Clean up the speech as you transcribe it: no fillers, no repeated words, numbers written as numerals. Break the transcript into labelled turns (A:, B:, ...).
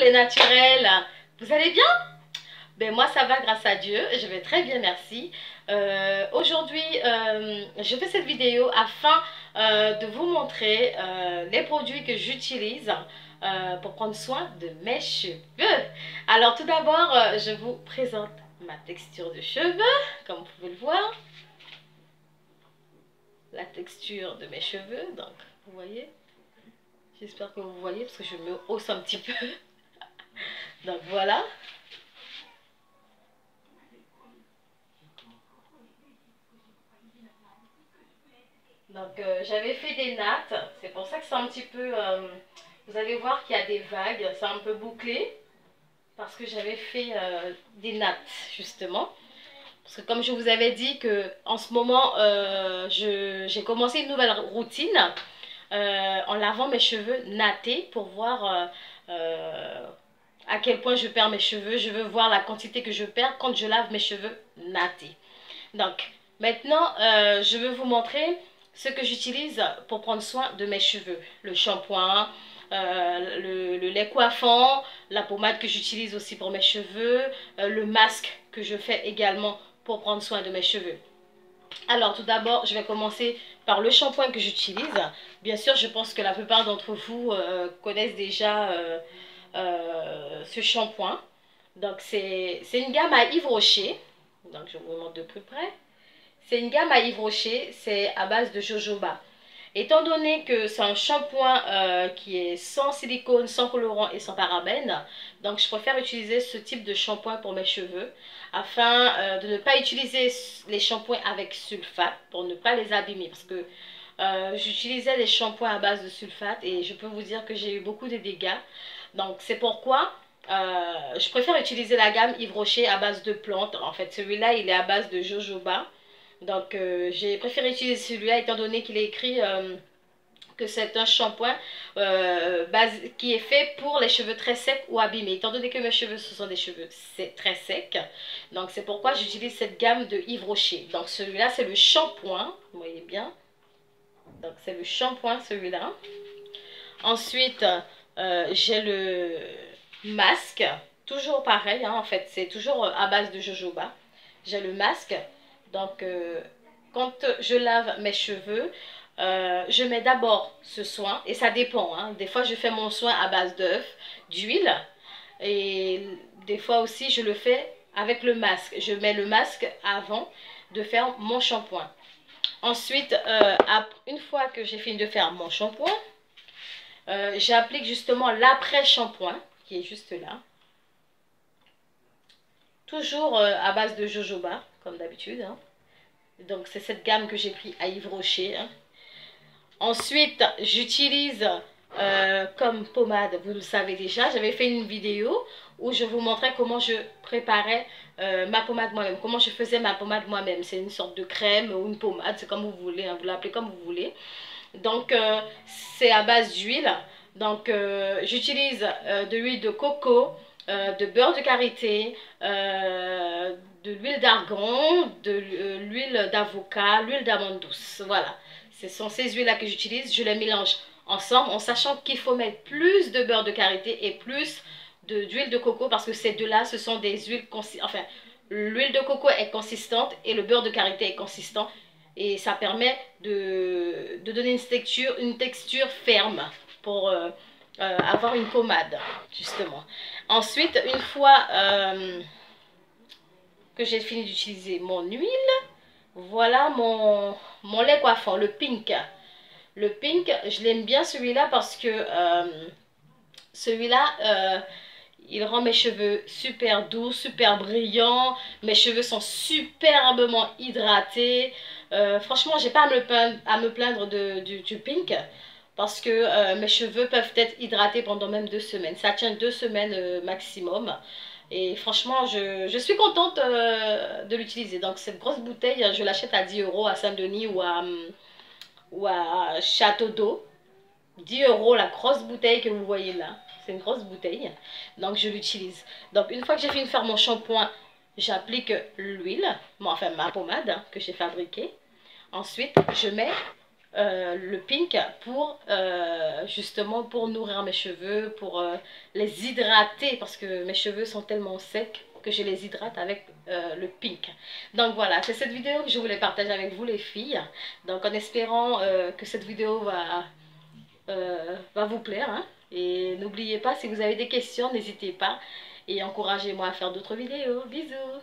A: les naturels, vous allez bien? Ben moi ça va grâce à Dieu, je vais très bien merci. Aujourd'hui je fais cette vidéo afin de vous montrer les produits que j'utilise pour prendre soin de mes cheveux. Alors tout d'abord je vous présente ma texture de cheveux, comme vous pouvez le voir. La texture de mes cheveux, donc vous voyez. J'espère que vous voyez parce que je me hausse un petit peu. Donc voilà. Donc j'avais fait des nattes, c'est pour ça que c'est un petit peu... vous allez voir qu'il y a des vagues, c'est un peu bouclé. Parce que j'avais fait des nattes justement. Parce que comme je vous avais dit que en ce moment, j'ai commencé une nouvelle routine en lavant mes cheveux nattés pour voir à quel point je perds mes cheveux. Je veux voir la quantité que je perds quand je lave mes cheveux nattés. Donc maintenant, je veux vous montrer ce que j'utilise pour prendre soin de mes cheveux. Le shampoing, le lait coiffant, la pommade que j'utilise aussi pour mes cheveux, le masque que je fais également pour prendre soin de mes cheveux. Alors tout d'abord, je vais commencer par le shampoing que j'utilise. Bien sûr, je pense que la plupart d'entre vous connaissent déjà ce shampoing. Donc c'est une gamme à Yves Rocher. Donc je vous montre de plus près. C'est une gamme à Yves Rocher, c'est à base de jojoba. Étant donné que c'est un shampoing qui est sans silicone, sans colorant et sans parabènes, donc je préfère utiliser ce type de shampoing pour mes cheveux afin de ne pas utiliser les shampoings avec sulfate pour ne pas les abîmer parce que j'utilisais les shampoings à base de sulfate et je peux vous dire que j'ai eu beaucoup de dégâts. Donc c'est pourquoi je préfère utiliser la gamme Yves Rocher à base de plantes. En fait celui-là il est à base de jojoba. Donc j'ai préféré utiliser celui-là étant donné qu'il est écrit que c'est un shampoing qui est fait pour les cheveux très secs ou abîmés. Étant donné que mes cheveux ce sont des cheveux très secs, donc c'est pourquoi j'utilise cette gamme de Yves Rocher. Donc celui-là c'est le shampoing, vous voyez bien. Donc c'est le shampoing celui-là. Ensuite j'ai le masque, toujours pareil hein, en fait c'est toujours à base de jojoba. J'ai le masque. Donc, quand je lave mes cheveux, je mets d'abord ce soin, et ça dépend. Hein. Des fois, je fais mon soin à base d'œuf, d'huile, et des fois aussi, je le fais avec le masque. Je mets le masque avant de faire mon shampoing. Ensuite, une fois que j'ai fini de faire mon shampoing, j'applique justement l'après-shampoing, qui est juste là. Toujours à base de jojoba, comme d'habitude. Hein. Donc c'est cette gamme que j'ai pris à Yves Rocher. Hein. Ensuite, j'utilise comme pommade, vous le savez déjà, j'avais fait une vidéo où je vous montrais comment je préparais ma pommade moi-même, comment je faisais ma pommade moi-même. C'est une sorte de crème ou une pommade, c'est comme vous voulez, hein, vous l'appelez comme vous voulez. Donc c'est à base d'huile. Donc j'utilise de l'huile de coco, de beurre de karité, de l'huile d'argan, de l'huile d'avocat, l'huile d'amande douce. Voilà, ce sont ces huiles-là que j'utilise. Je les mélange ensemble en sachant qu'il faut mettre plus de beurre de karité et plus d'huile de coco parce que ces deux-là, ce sont des huiles enfin, l'huile de coco est consistante et le beurre de karité est consistant. Et ça permet de donner une texture ferme pour avoir une pommade, justement. Ensuite, une fois que j'ai fini d'utiliser mon huile, voilà mon lait coiffant, le Pink. Le Pink, je l'aime bien celui-là parce que celui-là, il rend mes cheveux super doux, super brillants. Mes cheveux sont superbement hydratés. Franchement, j'ai pas à me plaindre du Pink. Parce que mes cheveux peuvent être hydratés pendant même 2 semaines. Ça tient 2 semaines maximum. Et franchement, je suis contente de l'utiliser. Donc cette grosse bouteille, je l'achète à 10 € à Saint-Denis ou à Château d'Eau. 10 € la grosse bouteille que vous voyez là. C'est une grosse bouteille. Donc je l'utilise. Donc une fois que j'ai fini de faire mon shampoing, j'applique l'huile, enfin ma pommade hein, que j'ai fabriquée. Ensuite, je mets le pink pour justement pour nourrir mes cheveux, pour les hydrater parce que mes cheveux sont tellement secs que je les hydrate avec le pink. Donc voilà, c'est cette vidéo que je voulais partager avec vous les filles. Donc en espérant que cette vidéo va vous plaire. Hein. Et n'oubliez pas, si vous avez des questions, n'hésitez pas. Et encouragez-moi à faire d'autres vidéos. Bisous!